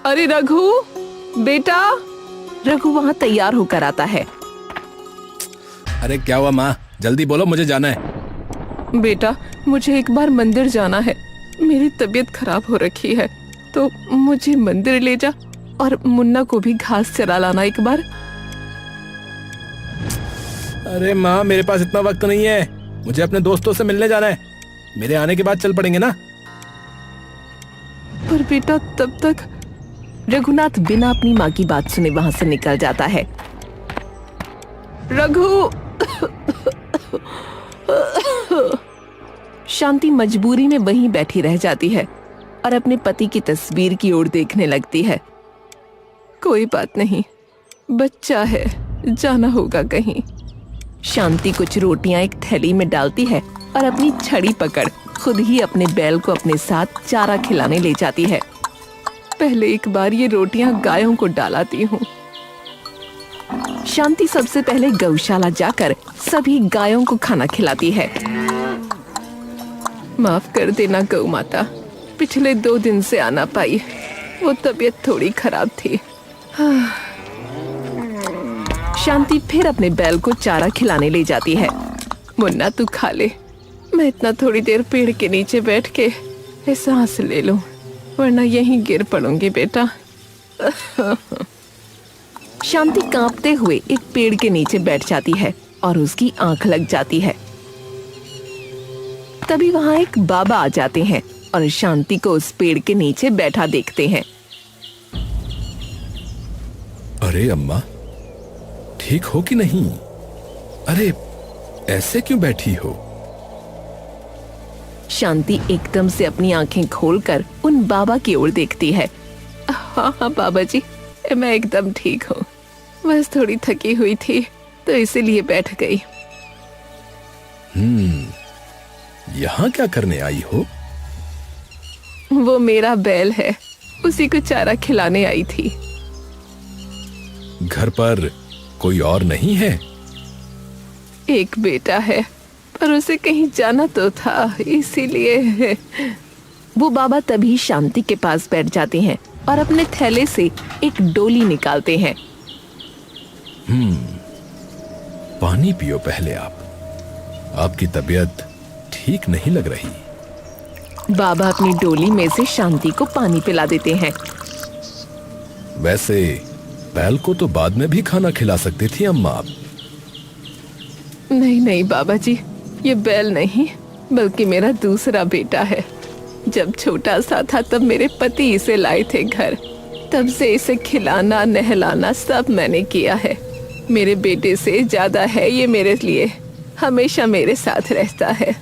अरे रघु, बेटा। रघु वहाँ तैयार होकर आता है। अरे क्या हुआ माँ, जल्दी बोलो, मुझे जाना है। बेटा, मुझे एक बार मंदिर जाना है। मेरी तबीयत खराब हो रखी है, तो मुझे मंदिर ले जा और मुन्ना को भी घास चरा लाना एक बार। अरे माँ, मेरे पास इतना वक्त नहीं है, मुझे अपने दोस्तों से मिलने जाना है। मेरे आने के बाद चल पड़ेंगे ना। पर बेटा तब तक। रघुनाथ बिना अपनी माँ की बात सुने वहां से निकल जाता है। रघु। शांति मजबूरी में वहीं बैठी रह जाती है और अपने पति की तस्वीर की ओर देखने लगती है। कोई बात नहीं, बच्चा है, जाना होगा कहीं। शांति कुछ रोटियां एक थैली में डालती है और अपनी छड़ी पकड़ खुद ही अपने बैल को अपने साथ चारा खिलाने ले जाती है। पहले एक बार ये रोटियां गायों को डालाती हूँ। शांति सबसे पहले गौशाला जाकर सभी गायों को खाना खिलाती है। माफ कर देना गौ माता, पिछले 2 दिन से आना पाई, वो तबीयत थोड़ी खराब थी। शांति फिर अपने बैल को चारा खिलाने ले जाती है। मुन्ना तू खा ले, मैं इतना थोड़ी देर पेड़ के नीचे बैठ के सांस ले लूं, वरना यहीं गिर पड़ूंगी बेटा। शांति कांपते हुए एक पेड़ के नीचे बैठ जाती है और उसकी आंख लग जाती है। तभी वहां एक बाबा आ जाते हैं और शांति को उस पेड़ के नीचे बैठा देखते हैं। अरे अम्मा, ठीक हो कि नहीं? अरे ऐसे क्यों बैठी हो? शांति एकदम से अपनी आंखें खोलकर उन बाबा की ओर देखती है। हाँ हाँ बाबा जी, मैं एकदम ठीक हूँ, बस थोड़ी थकी हुई थी तो इसीलिए बैठ गई। यहाँ क्या करने आई हो? वो मेरा बैल है, उसी को चारा खिलाने आई थी। घर पर कोई और नहीं है? एक बेटा है, पर उसे कहीं जाना तो था, इसीलिए। वो बाबा तभी शांति के पास बैठ जाते हैं और अपने थैले से एक डोली निकालते हैं। पानी पियो पहले आप, आपकी तबीयत ठीक नहीं लग रही। बाबा अपनी डोली में से शांति को पानी पिला देते हैं। वैसे बैल को तो बाद में भी खाना खिला सकती थी अम्मा आप। नहीं नहीं बाबा जी, ये बैल नहीं बल्कि मेरा दूसरा बेटा है। जब छोटा सा था तब मेरे पति इसे लाए थे घर, तब से इसे खिलाना नहलाना सब मैंने किया है। मेरे बेटे से ज्यादा है ये मेरे लिए, हमेशा मेरे साथ रहता है।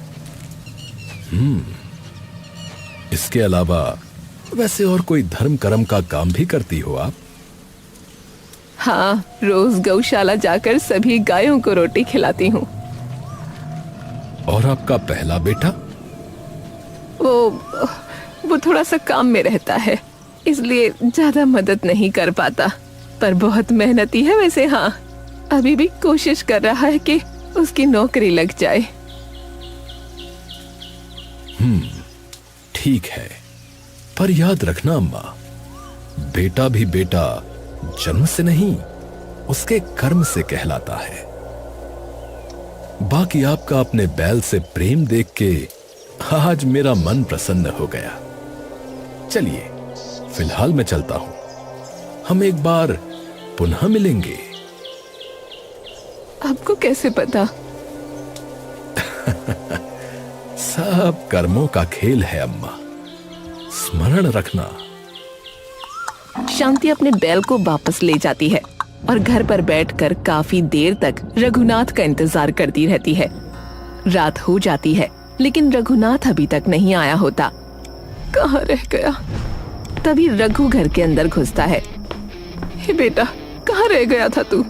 इसके अलावा वैसे और कोई धर्म कर्म का काम भी करती हो आप? हाँ, रोज गौशाला जाकर सभी गायों को रोटी खिलाती हूँ। और आपका पहला बेटा? वो थोड़ा सा काम में रहता है, इसलिए ज्यादा मदद नहीं कर पाता, पर बहुत मेहनती है वैसे। हाँ, अभी भी कोशिश कर रहा है कि उसकी नौकरी लग जाए। ठीक है, पर याद रखना अम्मा, बेटा भी बेटा जन्म से नहीं, उसके कर्म से कहलाता है। बाकी आपका अपने बैल से प्रेम देख के आज मेरा मन प्रसन्न हो गया। चलिए फिलहाल मैं चलता हूं, हम एक बार पुनः मिलेंगे। आपको कैसे पता? सब कर्मों का खेल है अम्मा, स्मरण रखना। शांति अपने बैल को वापस ले जाती है और घर पर बैठकर काफी देर तक रघुनाथ का इंतजार करती रहती है। रात हो जाती है लेकिन रघुनाथ अभी तक नहीं आया होता। कहाँ रह गया? तभी रघु घर के अंदर घुसता है। हे बेटा, कहाँ रह गया था तू?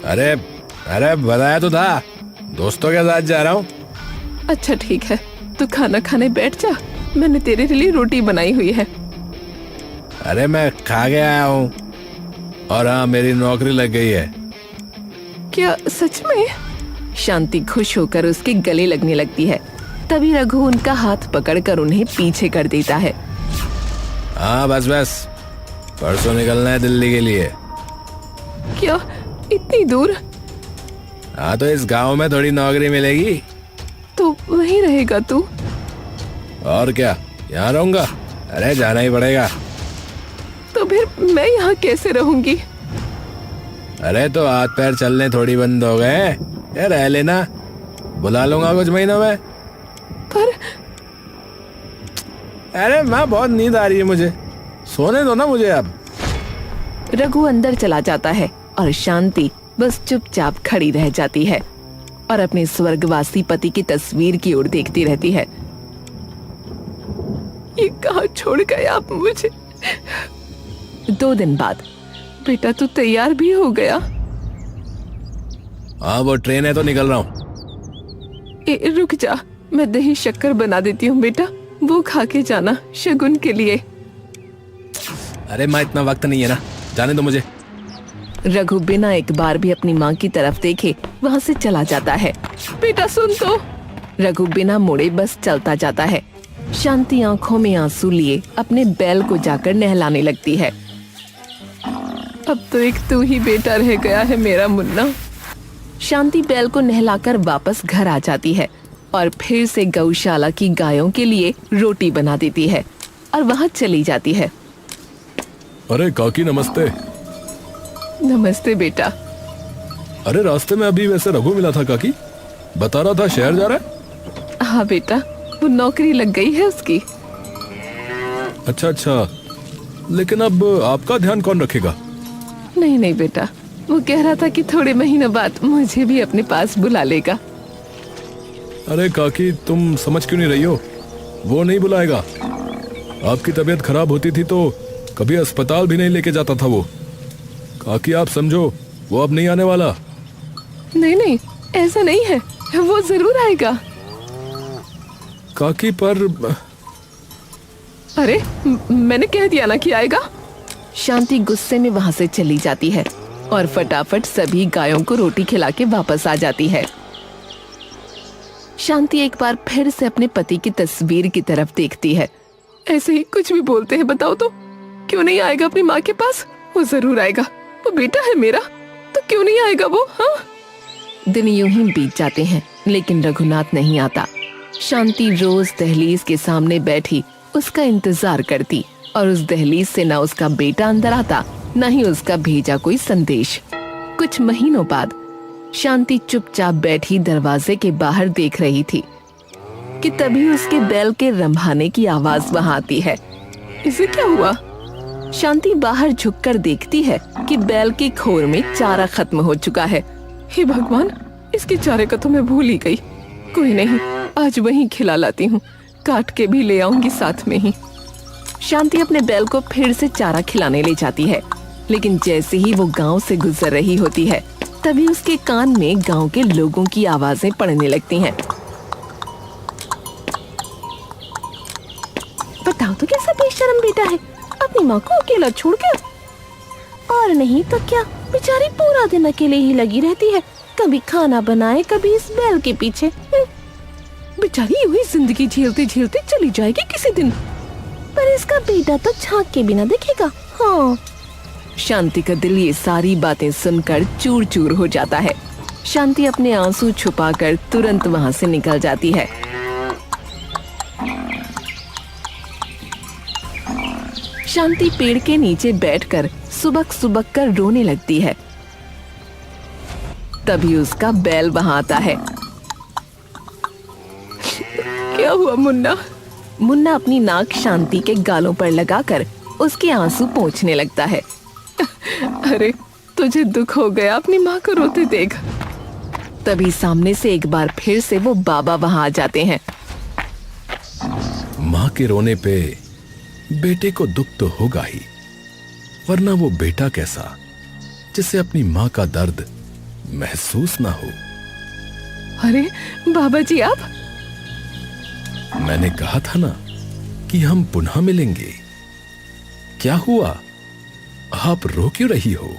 अरे अरे बताया तो था, दोस्तों के साथ जा रहा हूँ। अच्छा ठीक है, तू खाना खाने बैठ जा, मैंने तेरे लिए रोटी बनाई हुई है। अरे मैं खा के आया हूँ, और हाँ मेरी नौकरी लग गई है। क्या सच में? शांति खुश होकर उसके गले लगने लगती है। तभी रघु उनका हाथ पकड़कर उन्हें पीछे कर देता है। हाँ बस बस, परसों निकलना है दिल्ली के लिए। क्या इतनी दूर? हाँ तो इस गांव में थोड़ी नौकरी मिलेगी। तो वहीं रहेगा तू? और क्या, यहाँ रहूंगा? अरे जाना ही पड़ेगा। तो फिर मैं यहाँ कैसे रहूंगी? अरे तो हाथ पैर चलने थोड़ी बंद हो गए, ये रह लेना, बुला लूंगा कुछ महीनों में। पर अरे माँ, बहुत नींद आ रही है मुझे, सोने दो ना मुझे अब। रघु अंदर चला जाता है और शांति बस चुपचाप खड़ी रह जाती है और अपने स्वर्गवासी पति की तस्वीर की ओर देखती रहती है। ये कहाँ छोड़ गए आप मुझे? 2 दिन बाद, बेटा तू तैयार भी हो गया? हाँ वो ट्रेन है तो निकल रहा हूँ। रुक जा, मैं दही शक्कर बना देती हूँ बेटा, वो खा के जाना शगुन के लिए। अरे माँ, इतना वक्त नहीं है ना, जाने दो मुझे। रघु बिना एक बार भी अपनी माँ की तरफ देखे वहाँ से चला जाता है। बेटा सुन तो। रघु बिना मुड़े बस चलता जाता है। शांति आंखों में आंसू लिए अपने बैल को जाकर नहलाने लगती है। अब तो एक तू ही बेटा रह गया है मेरा मुन्ना। शांति बैल को नहलाकर वापस घर आ जाती है और फिर से गौशाला की गायों के लिए रोटी बना देती है और वहाँ चली जाती है। अरे काकी नमस्ते। नमस्ते बेटा। अरे रास्ते में अभी वैसे रघु मिला था काकी, बता रहा था शहर जा रहा है। हाँ बेटा, वो नौकरी लग गई है उसकी। अच्छा अच्छा, लेकिन अब आपका ध्यान कौन रखेगा? नहीं नहीं बेटा, वो कह रहा था कि थोड़े महीनों बाद मुझे भी अपने पास बुला लेगा। अरे काकी, तुम समझ क्यों नहीं रही हो? वो नहीं बुलाएगा। आपकी तबीयत खराब होती थी तो कभी अस्पताल भी नहीं लेके जाता था वो। काकी आप समझो, वो अब नहीं आने वाला। नहीं नहीं, ऐसा नहीं है, वो जरूर आएगा। काकी पर अरे मैंने कह दिया ना कि आएगा। शांति गुस्से में वहां से चली जाती है और फटाफट सभी गायों को रोटी खिला के वापस आ जाती है। शांति एक बार फिर से अपने पति की तस्वीर की तरफ देखती है। ऐसे ही कुछ भी बोलते हैं, बताओ तो क्यों नहीं आएगा अपनी माँ के पास? वो जरूर आएगा, वो बेटा है मेरा, तो क्यों नहीं आएगा वो? हाँ। दिन यूं ही बीत जाते हैं लेकिन रघुनाथ नहीं आता। शांति रोज दहलीज के सामने बैठी उसका इंतजार करती और उस दहलीज से ना उसका बेटा अंदर आता, न ही उसका भेजा कोई संदेश। कुछ महीनों बाद शांति चुपचाप बैठी दरवाजे के बाहर देख रही थी कि तभी उसके बैल के रंभाने की आवाज वहां आती है। इसे क्या हुआ? शांति बाहर झुककर देखती है कि बैल के खोर में चारा खत्म हो चुका है। हे भगवान, इसके चारे का तो मैं भूल ही गई। कोई नहीं, आज वहीं खिला लाती हूँ, काट के भी ले आऊंगी साथ में ही। शांति अपने बैल को फिर से चारा खिलाने ले जाती है, लेकिन जैसे ही वो गांव से गुजर रही होती है तभी उसके कान में गांव के लोगों की आवाजें पड़ने लगती हैं। बताओ तो कैसा बेशर्म बेटा है, अपनी माँ को अकेला छोड़ के। और नहीं तो क्या, बेचारी पूरा दिन अकेले ही लगी रहती है, कभी खाना बनाए कभी इस बैल के पीछे। बेचारी यूं ही जिंदगी झेलते झेलते चली जाएगी किसी दिन, पर इसका बेटा तो झांक के बिना देखेगा। हाँ। शांति का दिल ये सारी बातें सुनकर चूर चूर हो जाता है। शांति अपने आंसू छुपाकर तुरंत वहां से निकल जाती है। शांति पेड़ के नीचे बैठकर सुबक सुबक कर रोने लगती है। तभी उसका बैल वहां आता है। क्या हुआ मुन्ना? मुन्ना अपनी नाक शांति के गालों पर लगाकर उसके आंसू पोंछने लगता है। अरे तुझे दुख हो गया अपनी माँ को रोते देख। तभी सामने से एक बार फिर से वो बाबा वहां आ जाते हैं। माँ के रोने पे बेटे को दुख तो होगा ही, वरना वो बेटा कैसा जिसे अपनी माँ का दर्द महसूस ना हो। अरे बाबा जी आप? मैंने कहा था ना कि हम पुनः मिलेंगे। क्या हुआ, आप रो क्यों रही हो?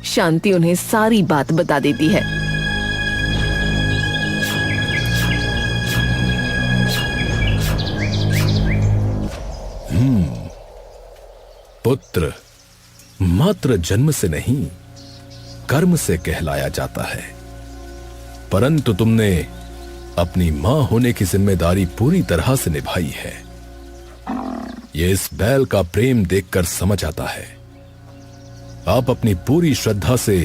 शांति उन्हें सारी बात बता देती है। पुत्र मात्र जन्म से नहीं, कर्म से कहलाया जाता है। परंतु तुमने अपनी मां होने की जिम्मेदारी पूरी तरह से निभाई है। यह इस बैल का प्रेम देखकर समझ आता है। आप अपनी पूरी श्रद्धा से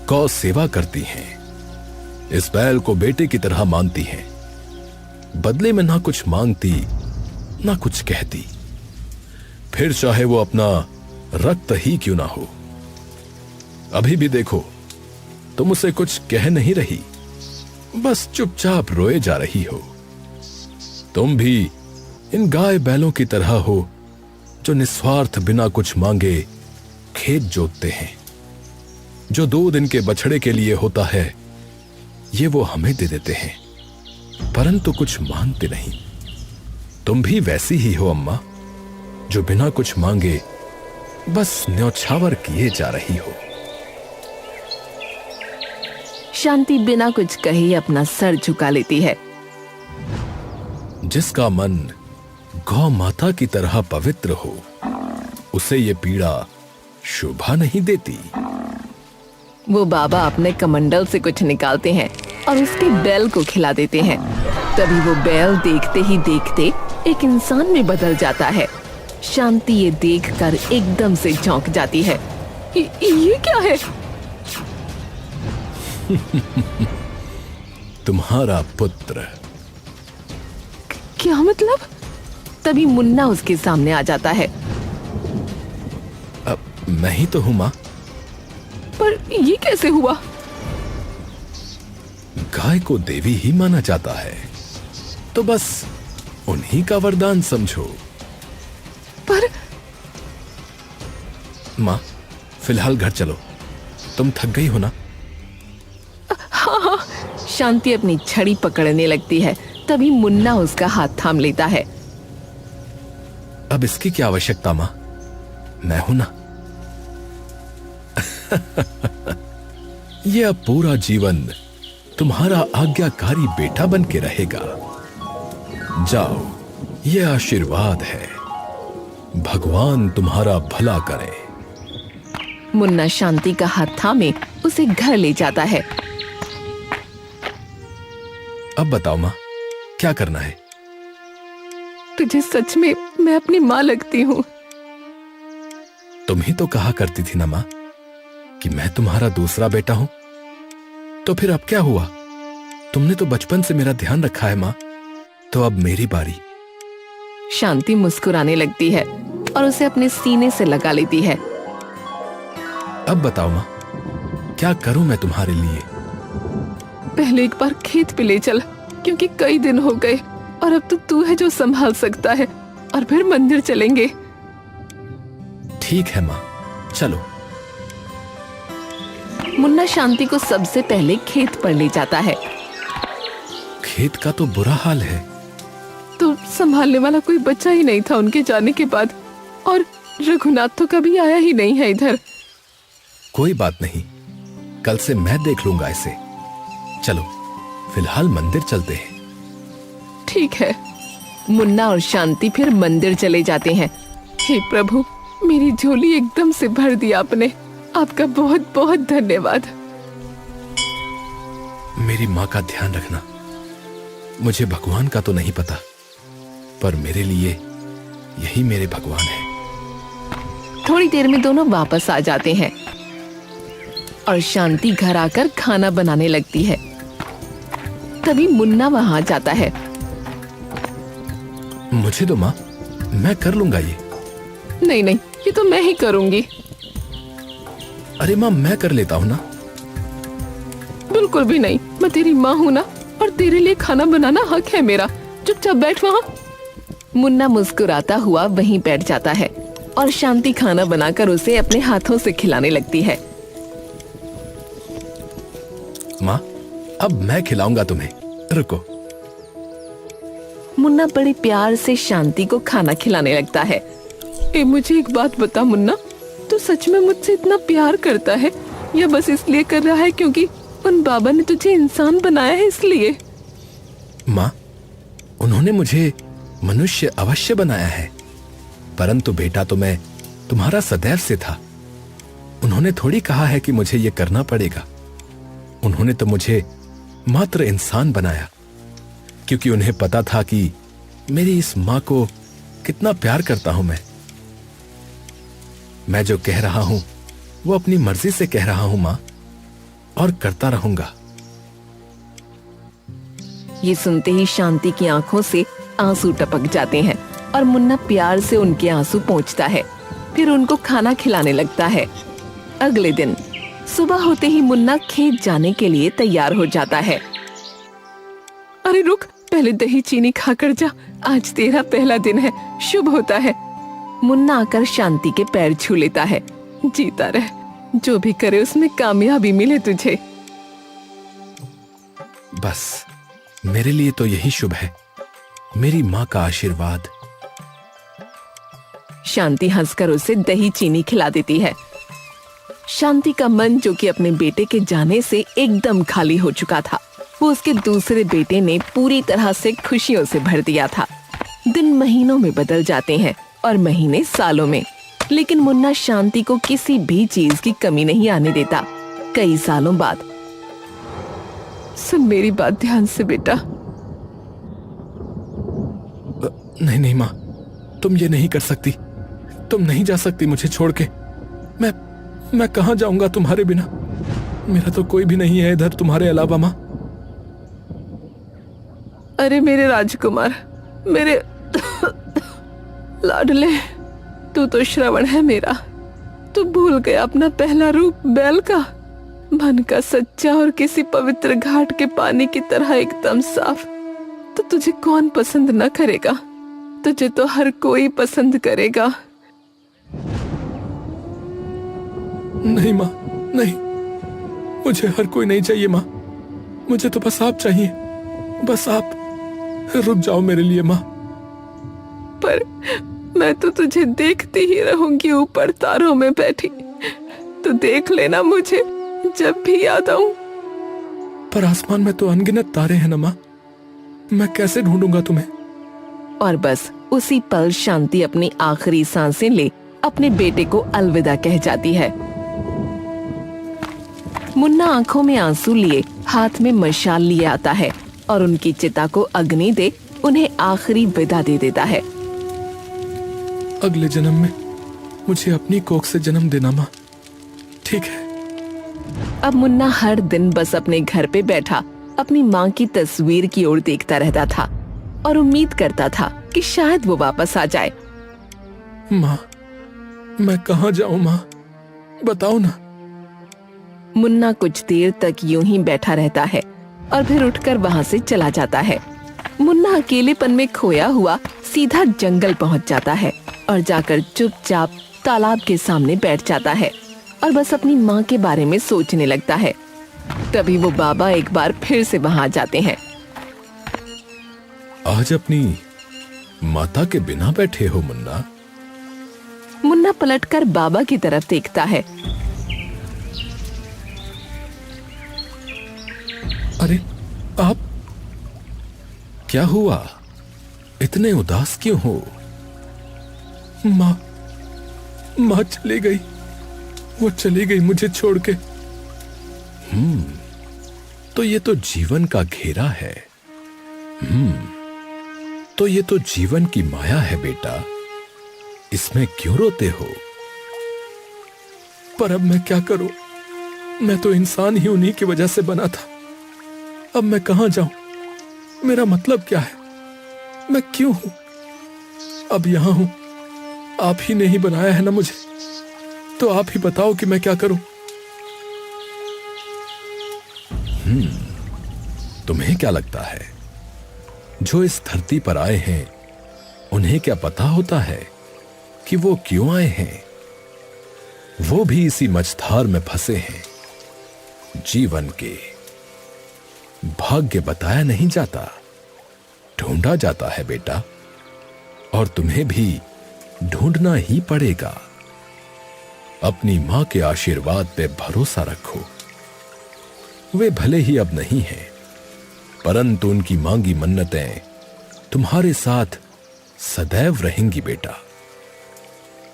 गौ सेवा करती हैं। इस बैल को बेटे की तरह मानती हैं। बदले में ना कुछ मांगती ना कुछ कहती, फिर चाहे वो अपना रक्त ही क्यों ना हो। अभी भी देखो, तुम उसे कुछ कह नहीं रही, बस चुपचाप रोए जा रही हो। तुम भी इन गाय बैलों की तरह हो जो निस्वार्थ बिना कुछ मांगे खेत जोतते हैं। जो दूध इनके बछड़े के लिए होता है, ये वो हमें दे देते हैं, परंतु कुछ मांगते नहीं। तुम भी वैसी ही हो अम्मा, जो बिना कुछ मांगे बस न्यौछावर किए जा रही हो। शांति बिना कुछ कहे अपना सर झुका लेती है। जिसका मन गौ माता की तरह पवित्र हो, उसे ये पीड़ा शोभा नहीं देती। वो बाबा अपने कमंडल से कुछ निकालते हैं और उसके बैल को खिला देते हैं। तभी वो बैल देखते ही देखते एक इंसान में बदल जाता है। शांति ये देखकर एकदम से चौंक जाती है। ये क्या है? तुम्हारा पुत्र। क्या मतलब? तभी मुन्ना उसके सामने आ जाता है। अब मैं ही तो हूं मां। पर ये कैसे हुआ? गाय को देवी ही माना जाता है, तो बस उन्हीं का वरदान समझो। पर मां, फिलहाल घर चलो, तुम थक गई हो ना? हाँ। शांति अपनी छड़ी पकड़ने लगती है। तभी मुन्ना उसका हाथ थाम लेता है। अब इसकी क्या आवश्यकता मां, मैं हूं ना। यह अब पूरा जीवन तुम्हारा आज्ञाकारी बेटा बन के रहेगा। जाओ, यह आशीर्वाद है। भगवान तुम्हारा भला करे। मुन्ना शांति का हाथ थामे उसे घर ले जाता है। अब बताओ मां, क्या करना है? तुझे सच में मैं अपनी माँ लगती हूँ। तुम ही तो कहा करती थी ना मां कि मैं तुम्हारा दूसरा बेटा हूं। तो फिर अब क्या हुआ? तुमने तो बचपन से मेरा ध्यान रखा है मां, तो अब मेरी बारी। शांति मुस्कुराने लगती है और उसे अपने सीने से लगा लेती है। अब बताओ मां, क्या करूं मैं तुम्हारे लिए? पहले एक बार खेत पे ले चल, क्योंकि कई दिन हो गए और अब तो तू है जो संभाल सकता है। और फिर मंदिर चलेंगे। ठीक है मां, चलो। मुन्ना शांति को सबसे पहले खेत पर ले जाता है। खेत का तो बुरा हाल है। तो संभालने वाला कोई बच्चा ही नहीं था उनके जाने के बाद, और रघुनाथ तो कभी आया ही नहीं है इधर। कोई बात नहीं, कल से मैं देख लूंगा इसे। चलो, फिलहाल मंदिर चलते हैं। ठीक है। मुन्ना और शांति फिर मंदिर चले जाते हैं। हे प्रभु, मेरी झोली एकदम से भर दी आपने। आपका बहुत बहुत धन्यवाद। मेरी माँ का ध्यान रखना। मुझे भगवान का तो नहीं पता, पर मेरे लिए यही मेरे भगवान है। थोड़ी देर में दोनों वापस आ जाते हैं और शांति घर आकर खाना बनाने लगती है। तभी मुन्ना वहां जाता है। मुझे दो माँ, मैं कर लूंगा ये। नहीं नहीं, ये तो मैं ही करूंगी। अरे माँ, मैं कर लेता हूँ ना। बिल्कुल भी नहीं, मैं तेरी माँ हूँ ना, और तेरे लिए खाना बनाना हक है मेरा। चुपचाप बैठ वहाँ। मुन्ना मुस्कुराता हुआ वहीं बैठ जाता है और शांति खाना बनाकर उसे अपने हाथों से खिलाने लगती है। माँ, अब मैं खिलाऊंगा तुम्हें, रुको। मुन्ना बड़े प्यार से शांति को खाना खिलाने लगता है। मुझे एक बात बता मुन्ना, तू सच में मुझसे इतना प्यार करता है या बस इसलिए कर रहा है क्योंकि उन बाबा ने तुझे इंसान बनाया है इसलिए? माँ, उन्होंने मुझे मनुष्य अवश्य बनाया है, परंतु बेटा तो मैं तुम्हारा सदैव से था। उन्होंने थोड़ी कहा है कि मुझे यह करना पड़ेगा। उन्होंने तो मुझे मात्र इंसान बनाया, क्योंकि उन्हें पता था कि मेरी इस मां को कितना प्यार करता हूं मैं जो कह रहा हूं वो अपनी मर्जी से कह रहा हूं मां, और करता रहूंगा। ये सुनते ही शांति की आंखों से आंसू टपक जाते हैं और मुन्ना प्यार से उनके आंसू पोंछता है, फिर उनको खाना खिलाने लगता है। अगले दिन सुबह होते ही मुन्ना खेत जाने के लिए तैयार हो जाता है। अरे रुक, पहले दही चीनी खाकर जा, आज तेरा पहला दिन है, शुभ होता है। मुन्ना आकर शांति के पैर छू लेता है। जीता रह, जो भी करे उसमें कामयाबी मिले तुझे। बस मेरे लिए तो यही शुभ है, मेरी मां का आशीर्वाद। शांति हंसकर उसे दही चीनी खिला देती है। शांति का मन, जो कि अपने बेटे के जाने से एकदम खाली हो चुका था, वो उसके दूसरे बेटे ने पूरी तरह से खुशियों से भर दिया था। दिन महीनों में बदल जाते हैं और महीने सालों में, लेकिन मुन्ना शांति को किसी भी चीज की कमी नहीं आने देता। कई सालों बाद, सुन मेरी बात ध्यान से बेटा। नहीं नहीं मां, तुम ये नहीं कर सकती, तुम नहीं जा सकती मुझे छोड़ के। मैं कहां जाऊंगा तुम्हारे बिना? मेरा तो कोई भी नहीं है इधर तुम्हारे अलावा मां। अरे मेरे राजकुमार, मेरे लाडले, तू तो श्रवण है मेरा। तू भूल गया अपना पहला रूप बैल का, मन का सच्चा और किसी पवित्र घाट के पानी की तरह एकदम साफ। तो तुझे कौन पसंद न करेगा? तुझे तो हर कोई पसंद करेगा। नहीं मां, नहीं, मुझे हर कोई नहीं चाहिए मां, मुझे तो बस आप चाहिए, बस आप। रुक जाओ मेरे लिए मां। पर मैं तो तुझे देखती ही रहूंगी ऊपर तारों में बैठी। तो देख लेना मुझे जब भी याद आऊं। पर आसमान में तो अनगिनत तारे हैं ना मां, मैं कैसे ढूंढूंगा तुम्हें? और बस उसी पल शांति अपनी आखिरी सांसें ले अपने बेटे को अलविदा कह जाती है। मुन्ना आंखों में आंसू लिए हाथ में मशाल लिए आता है और उनकी चिता को अग्नि दे उन्हें आखिरी विदा दे देता है। अगले जन्म में मुझे अपनी कोख से जन्म देना मां, ठीक है? अब मुन्ना हर दिन बस अपने घर पे बैठा अपनी माँ की तस्वीर की ओर देखता रहता था और उम्मीद करता था कि शायद वो वापस आ जाए। माँ, मैं कहाँ जाऊं माँ, बताओ ना। मुन्ना कुछ देर तक यूं ही बैठा रहता है और फिर उठकर वहाँ से चला जाता है। मुन्ना अकेलेपन में खोया हुआ सीधा जंगल पहुँच जाता है और जाकर चुपचाप तालाब के सामने बैठ जाता है और बस अपनी माँ के बारे में सोचने लगता है। तभी वो बाबा एक बार फिर से वहाँ आ जाते हैं। आज अपनी माता के बिना बैठे हो मुन्ना? मुन्ना पलटकर बाबा की तरफ देखता है। अरे आप, क्या हुआ? इतने उदास क्यों हो? माँ चली गई, वो चली गई मुझे छोड़ के। तो ये तो जीवन का घेरा है। तो ये तो जीवन की माया है बेटा, इसमें क्यों रोते हो? पर अब मैं क्या करूं? मैं तो इंसान ही उन्हीं की वजह से बना था। अब मैं कहां जाऊं? मेरा मतलब क्या है? मैं क्यों हूं? अब यहां हूं, आप ही ने ही बनाया है ना मुझे, तो आप ही बताओ कि मैं क्या करूं? तुम्हें क्या लगता है, जो इस धरती पर आए हैं उन्हें क्या पता होता है कि वो क्यों आए हैं? वो भी इसी मझधार में फंसे हैं। जीवन के भाग्य बताया नहीं जाता, ढूंढा जाता है बेटा, और तुम्हें भी ढूंढना ही पड़ेगा। अपनी मां के आशीर्वाद पे भरोसा रखो। वे भले ही अब नहीं हैं, परंतु उनकी मांगी मन्नतें तुम्हारे साथ सदैव रहेंगी बेटा।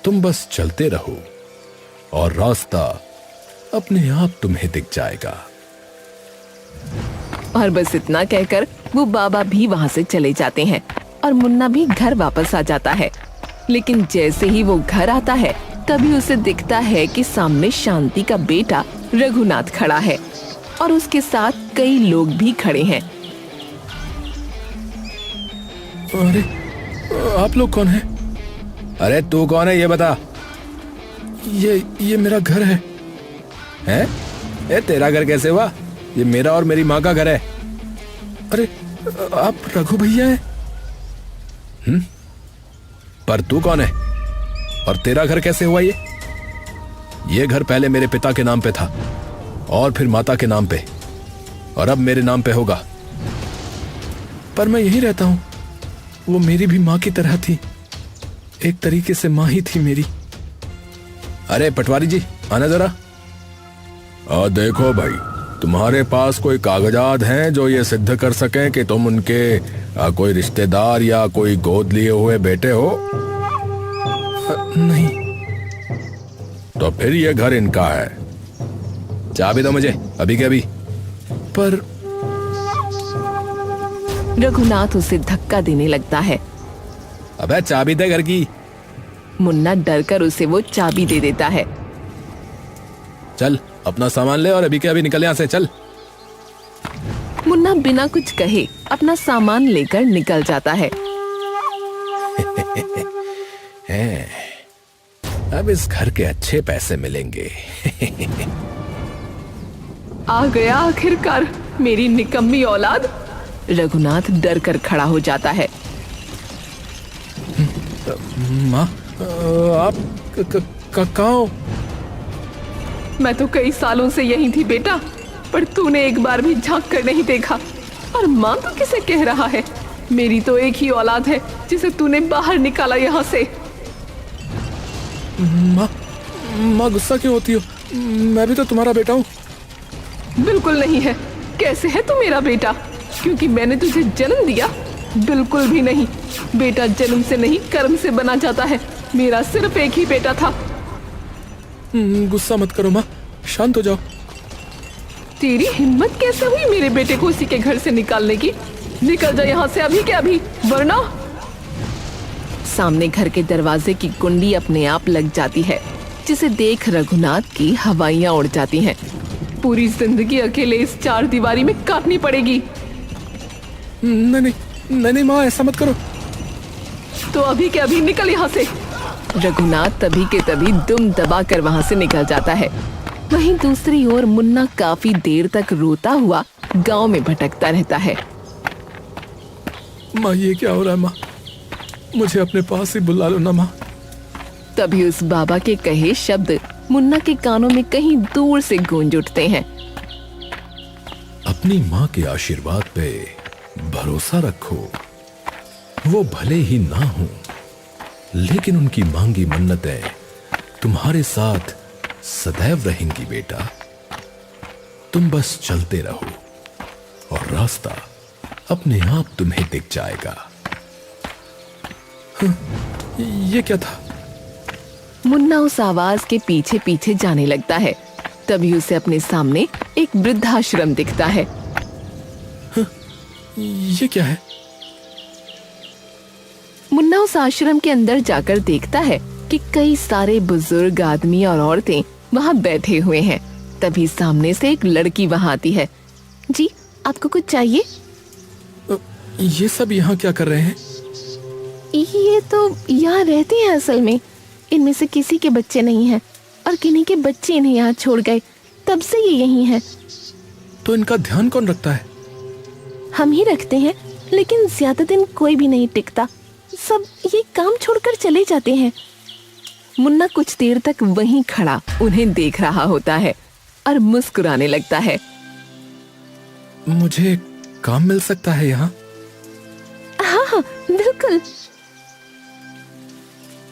तुम बस चलते रहो और रास्ता अपने आप तुम्हें दिख जाएगा। और बस इतना कहकर वो बाबा भी वहाँ से चले जाते हैं और मुन्ना भी घर वापस आ जाता है। लेकिन जैसे ही वो घर आता है तभी उसे दिखता है कि सामने शांति का बेटा रघुनाथ खड़ा है और उसके साथ कई लोग भी खड़े हैं। अरे आप लोग कौन हैं? अरे तू कौन है ये बता। ये मेरा घर है। हैं? ये तेरा घर कैसे हुआ? ये मेरा और मेरी माँ का घर है। अरे आप रघु भैया हैं? पर तू कौन है और तेरा घर कैसे हुआ? ये घर पहले मेरे पिता के नाम पे था और फिर माता के नाम पे और अब मेरे नाम पे होगा। पर मैं यहीं रहता हूं। वो मेरी भी माँ की तरह थी, एक तरीके से माँ ही थी मेरी। अरे पटवारी जी आना जरा। देखो भाई, तुम्हारे पास कोई कागजात हैं जो ये सिद्ध कर सकें कि तुम उनके कोई रिश्तेदार या कोई गोद लिए हुए बेटे हो? नहीं। तो फिर ये घर इनका है। चाबी दो मुझे अभी के अभी। पर रघुनाथ उसे धक्का देने लगता है। अबे चाबी दे घर की। मुन्ना डरकर उसे वो चाबी दे देता है। चल अपना सामान ले और अभी के अभी निकल यहाँ से, चल। मुन्ना बिना कुछ कहे अपना सामान लेकर निकल जाता है। अब इस घर के अच्छे पैसे मिलेंगे। आ गया आखिरकार मेरी निकम्मी औलाद। रघुनाथ डर कर खड़ा हो जाता है। माँ आप कहाँ हो? मैं तो कई सालों से यहीं थी बेटा, पर तूने एक बार भी झांक कर नहीं देखा। और माँ तो किसे कह रहा है? मेरी तो एक ही औलाद है जिसे तूने बाहर निकाला यहाँ से। माँ गुस्सा क्यों होती हो? मैं भी तो तुम्हारा बेटा हूँ। बिल्कुल नहीं है। कैसे है तू मेरा बेटा? क्योंकि मैंने तुझे जन्म दिया? बिल्कुल भी नहीं। बेटा जन्म से नहीं कर्म से बना जाता है। मेरा सिर्फ एक ही बेटा था। गुस्सा मत करो माँ, शांत हो जाओ। तेरी हिम्मत कैसे हुई मेरे बेटे को उसी के घर से निकालने की? निकल जा यहाँ से अभी के अभी, वरना। सामने घर के दरवाजे की कुंडी अपने आप लग जाती है, जिसे देख रघुनाथ की हवाइयां उड़ जाती हैं। पूरी जिंदगी अकेले इस चार दीवारी में काटनी पड़ेगी। नहीं माँ, ऐसा मत करो। तो अभी के अभी निकल यहाँ से। रघुनाथ तभी के तभी दुम दबा कर वहाँ से निकल जाता है। वहीं दूसरी ओर मुन्ना काफी देर तक रोता हुआ गांव में भटकता रहता है। माँ ये क्या हो रहा है? माँ मुझे अपने पास ही बुला लो ना माँ। तभी उस बाबा के कहे शब्द मुन्ना के कानों में कहीं दूर से गूंज उठते हैं। अपनी माँ के आशीर्वाद पे भरोसा रखो। वो भले ही ना हो, लेकिन उनकी मांगी मन्नतें तुम्हारे साथ सदैव रहेंगी बेटा। तुम बस चलते रहो और रास्ता अपने आप तुम्हें दिख जाएगा। ये क्या था? मुन्ना उस आवाज के पीछे पीछे जाने लगता है। तभी उसे अपने सामने एक वृद्धाश्रम दिखता है। ये क्या है? मुन्ना उस आश्रम के अंदर जाकर देखता है कि कई सारे बुजुर्ग आदमी और औरतें वहाँ बैठे हुए हैं। तभी सामने से एक लड़की वहाँ आती है। जी आपको कुछ चाहिए? ये सब यहाँ क्या कर रहे हैं? ये तो यहाँ रहते हैं असल में। इनमें से किसी के बच्चे नहीं हैं और किन्हीं के बच्चे इन्हें यहाँ छोड़ गए, तब से ये यहीं हैं। तो इनका ध्यान कौन रखता है? हम ही रखते हैं, लेकिन ज्यादा दिन कोई भी नहीं टिकता। सब ये काम छोड़कर चले जाते हैं। मुन्ना कुछ देर तक वहीं खड़ा उन्हें देख रहा होता है और मुस्कुराने लगता है। मुझे काम मिल सकता है यहाँ? हाँ बिल्कुल।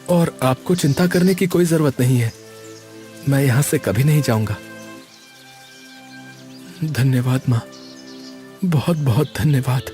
और आपको चिंता करने की कोई जरूरत नहीं है। मैं यहाँ से कभी नहीं जाऊंगा। धन्यवाद माँ, बहुत बहुत धन्यवाद।